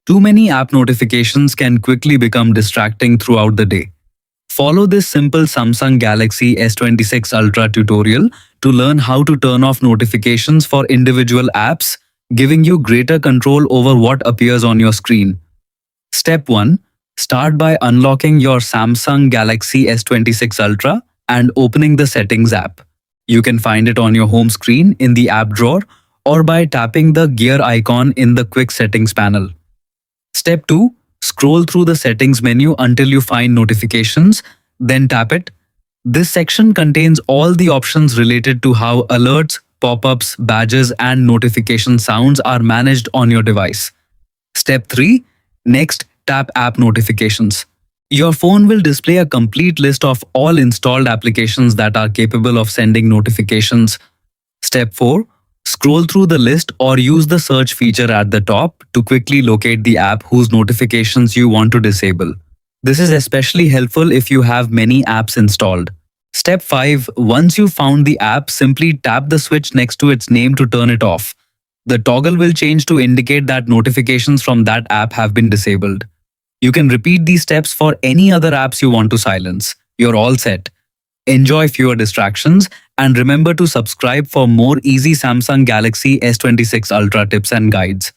Too many app notifications can quickly become distracting throughout the day. Follow this simple Samsung Galaxy S26 Ultra tutorial to learn how to turn off notifications for individual apps, giving you greater control over what appears on your screen. Step 1. Start by unlocking your Samsung Galaxy S26 Ultra and opening the Settings app. You can find it on your home screen in the app drawer or by tapping the gear icon in the Quick Settings panel. Step 2. Scroll through the Settings menu until you find Notifications, then tap it. This section contains all the options related to how alerts, pop-ups, badges, and notification sounds are managed on your device. Step 3. Next, tap App Notifications. Your phone will display a complete list of all installed applications that are capable of sending notifications. Step 4. Scroll through the list or use the search feature at the top to quickly locate the app whose notifications you want to disable. This is especially helpful if you have many apps installed. Step 5. Once you've found the app, simply tap the switch next to its name to turn it off. The toggle will change to indicate that notifications from that app have been disabled. You can repeat these steps for any other apps you want to silence. You're all set. Enjoy fewer distractions and remember to subscribe for more easy Samsung Galaxy S26 Ultra tips and guides.